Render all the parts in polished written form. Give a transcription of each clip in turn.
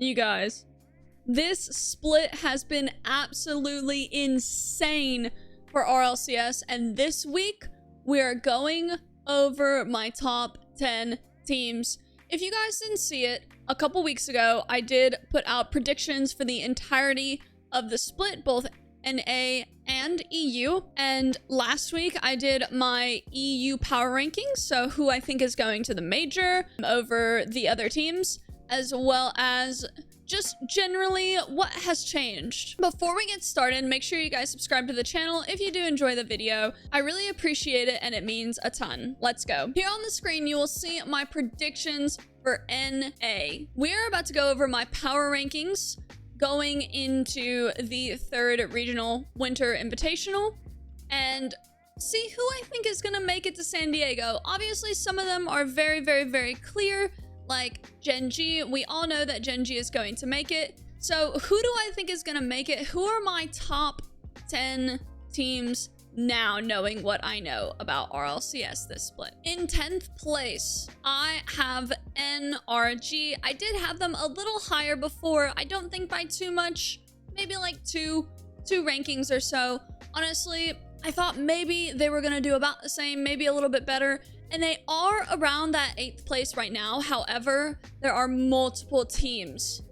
You guys, this split has been absolutely insane for RLCS, and this week we are going over my top 10 teams. If you guys didn't see it, a couple weeks ago I did put out predictions for the entirety of the split, both NA and EU, and last week I did my EU power rankings, so who I think is going to the major over the other teams, as well as just generally what has changed. Before we get started, make sure you guys subscribe to the channel if you do enjoy the video. I really appreciate it and it means a ton. Let's go. Here on the screen, you will see my predictions for NA. We're about to go over my power rankings going into the third regional winter invitational and see who I think is gonna make it to San Diego. Obviously, some of them are very clear, like Gen G. We all know that Gen G is going to make it. So who do I think is gonna make it? Who are my top 10 teams now, knowing what I know about RLCS this split? In 10th place, I have NRG. I did have them a little higher before. I don't think by too much, maybe like two rankings or so. Honestly, I thought maybe they were gonna do about the same, maybe a little bit better. And they are around that 8th place right now. However, there are multiple teams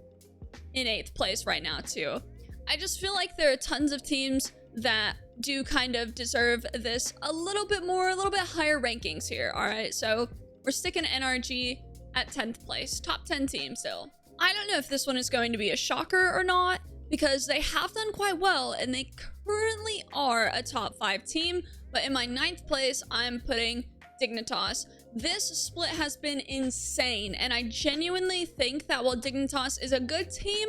in 8th place right now too. I just feel like there are tons of teams that do kind of deserve this a little bit more, a little bit higher rankings here. All right, so we're sticking NRG at 10th place, top 10 team still. I don't know if this one is going to be a shocker or not, because they have done quite well and they currently are a top 5 team. But in my 9th place, I'm putting Dignitas. This split has been insane, and I genuinely think that while Dignitas is a good team,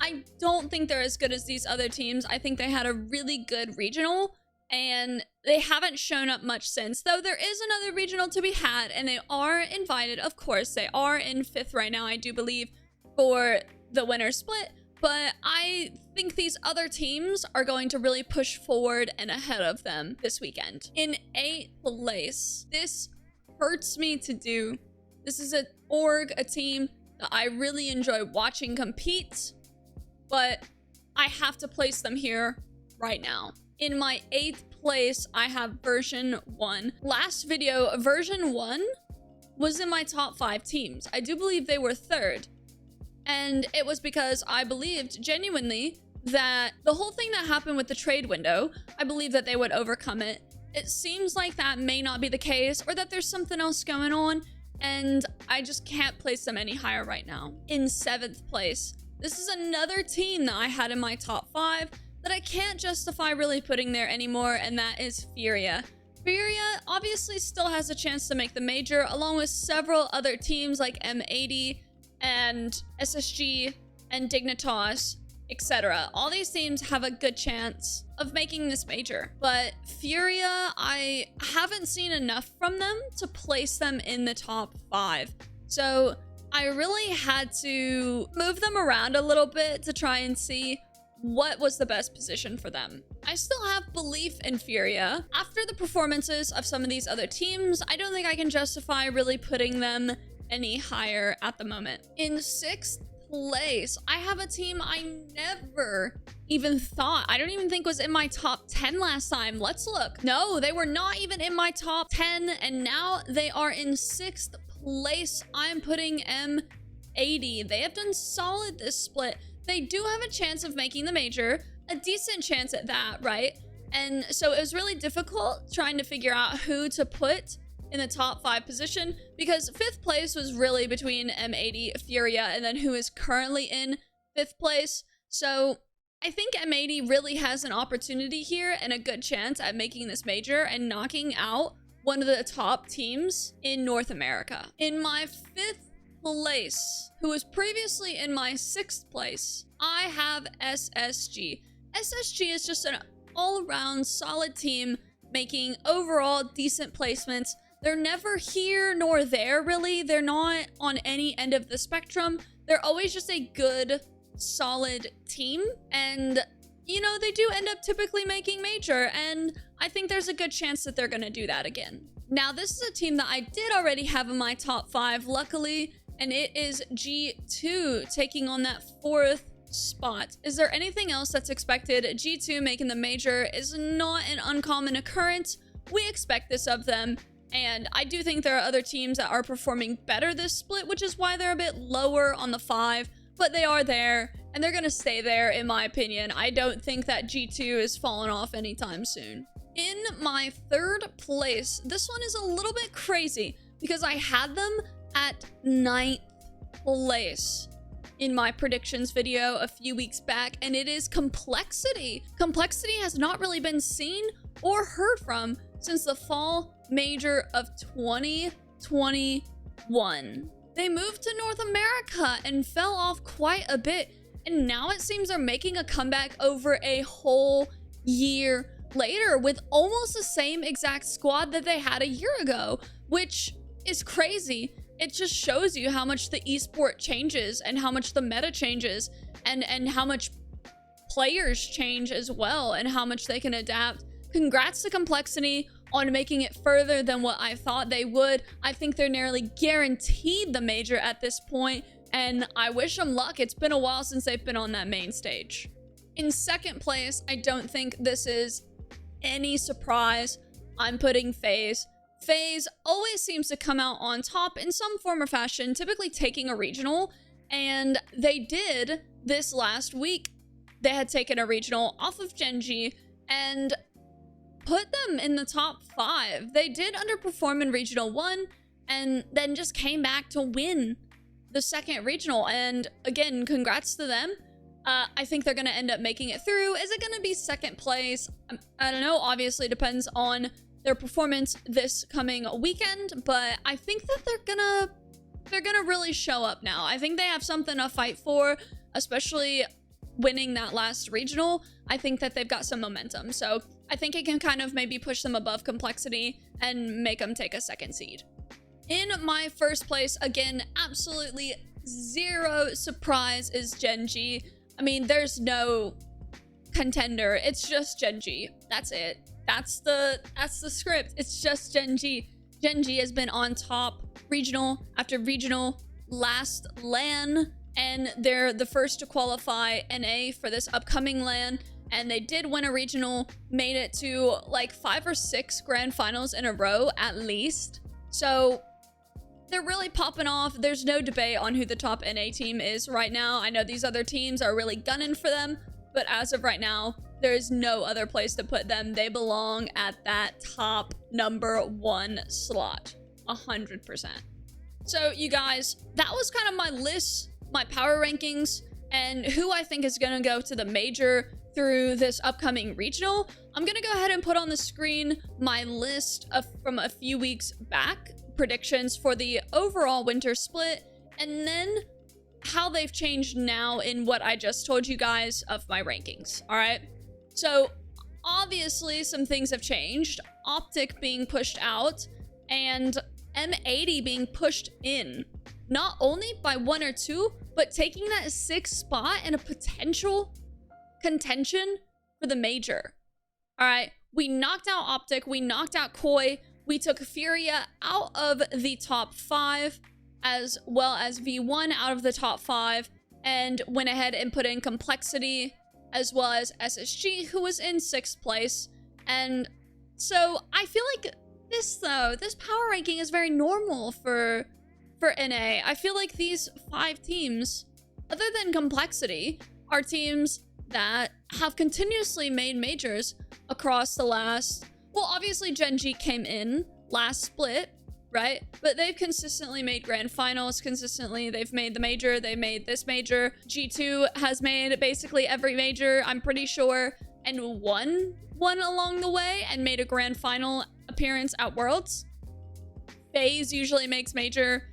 I don't think they're as good as these other teams. I think they had a really good regional, and they haven't shown up much since, though there is another regional to be had, and they are invited. Of course, they are in 5th right now, I do believe, for the winter split, but I think these other teams are going to really push forward and ahead of them this weekend. In 8th place, this hurts me to do. This is a team that I really enjoy watching compete, but I have to place them here right now. In my 8th place, I have version 1. Last video, version 1 was in my top 5 teams. I do believe they were 3rd. And it was because I believed genuinely that the whole thing that happened with the trade window, I believe that they would overcome it. It seems like that may not be the case, or that there's something else going on, and I just can't place them any higher right now. In 7th place, this is another team that I had in my top 5 that I can't justify really putting there anymore, and that is Furia. Furia obviously still has a chance to make the major, along with several other teams like M80 and SSG and Dignitas, etc. All these teams have a good chance of making this major, but Furia, I haven't seen enough from them to place them in the top 5. So I really had to move them around a little bit to try and see what was the best position for them. I still have belief in Furia. After the performances of some of these other teams, I don't think I can justify really putting them any higher at the moment. In 6th place, I have a team I never even thought, I don't even think was in my top 10 last time. Let's look. No, they were not even in my top 10, and now they are in 6th place. I'm putting M80. They have done solid this split. They do have a chance of making the major, a decent chance at that, right? And so it was really difficult trying to figure out who to put in the top 5 position, because 5th place was really between M80, Furia, and then who is currently in 5th place. So I think M80 really has an opportunity here and a good chance at making this major and knocking out one of the top teams in North America. In my 5th place, who was previously in my 6th place, I have SSG. SSG is just an all-around solid team, making overall decent placements. They're never here nor there, really. They're not on any end of the spectrum. They're always just a good, solid team. And, you know, they do end up typically making major. And I think there's a good chance that they're going to do that again. Now, this is a team that I did already have in my top 5, luckily. and it is G2 taking on that 4th spot. Is there anything else that's expected? G2 making the major is not an uncommon occurrence. We expect this of them, and I do think there are other teams that are performing better this split, which is why they're a bit lower on the 5, but they are there, and they're gonna stay there in my opinion. I don't think that G2 is falling off anytime soon. In my 3rd place, this one is a little bit crazy because I had them at 9th place in my predictions video a few weeks back, and it is Complexity. Complexity has not really been seen or heard from since the fall major of 2021. They moved to North America and fell off quite a bit, and now it seems they're making a comeback over a whole year later with almost the same exact squad that they had a year ago, which is crazy. It just shows you how much the esport changes and how much the meta changes and how much players change as well and how much they can adapt. Congrats to Complexity on making it further than what I thought they would. I think they're nearly guaranteed the major at this point, and I wish them luck. It's been a while since they've been on that main stage. In 2nd place, I don't think this is any surprise. I'm putting FaZe. FaZe always seems to come out on top in some form or fashion, typically taking a regional, and they did this last week. They had taken a regional off of Genji and put them in the top 5. They did underperform in Regional 1 and then just came back to win the 2nd regional, and again, congrats to them. I think they're going to end up making it through. Is it going to be 2nd place? I don't know. Obviously, depends on their performance this coming weekend, but I think that they're gonna really show up now. I think they have something to fight for, especially winning that last regional. I think that they've got some momentum, so I think it can kind of maybe push them above Complexity and make them take a 2nd seed. In my 1st place, again, absolutely zero surprise, is Genji. I mean, there's no contender. It's just Genji. That's it. That's the script. It's just Genji. Genji has been on top regional after regional, last LAN, and they're the first to qualify NA for this upcoming LAN, and they did win a regional, made it to like 5 or 6 grand finals in a row at least. So they're really popping off. There's no debate on who the top NA team is right now. I know these other teams are really gunning for them, but as of right now, there is no other place to put them. They belong at that top #1 slot, 100%. So you guys, that was kind of my list, my power rankings, and who I think is going to go to the major through this upcoming regional. I'm going to go ahead and put on the screen my list from a few weeks back, predictions for the overall winter split, and then how they've changed now in what I just told you guys of my rankings. All right. So obviously some things have changed. Optic being pushed out and M80 being pushed in, not only by 1 or 2, but taking that 6th spot in a potential contention for the major. All right. We knocked out Optic. We knocked out Koi. We took Furia out of the top 5, as well as V1 out of the top 5, and went ahead and put in Complexity, as well as SSG, who was in 6th place. And so I feel like this power ranking is very normal for NA. I feel like these 5 teams, other than Complexity, are teams that have continuously made majors across the last, well, obviously Genji came in last split, right? But they've consistently made grand finals, consistently they've made the major, they made this major. G2 has made basically every major, I'm pretty sure, and won one along the way and made a grand final appearance at Worlds. FaZe usually makes major,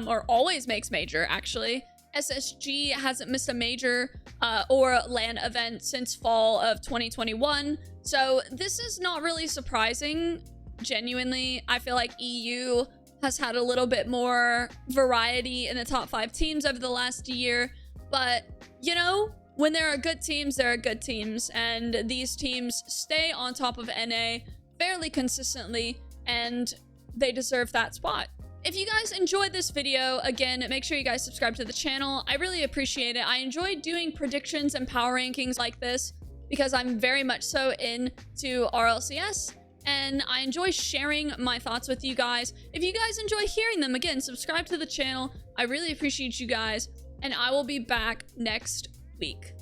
or always makes major, actually. SSG hasn't missed a major or LAN event since fall of 2021. So this is not really surprising. Genuinely, I feel like EU has had a little bit more variety in the top 5 teams over the last year. But, you know, when there are good teams, there are good teams. And these teams stay on top of NA fairly consistently, and they deserve that spot. If you guys enjoyed this video, again, make sure you guys subscribe to the channel. I really appreciate it. I enjoy doing predictions and power rankings like this because I'm very much so into RLCS, and I enjoy sharing my thoughts with you guys. If you guys enjoy hearing them, again, subscribe to the channel. I really appreciate you guys, and I will be back next week.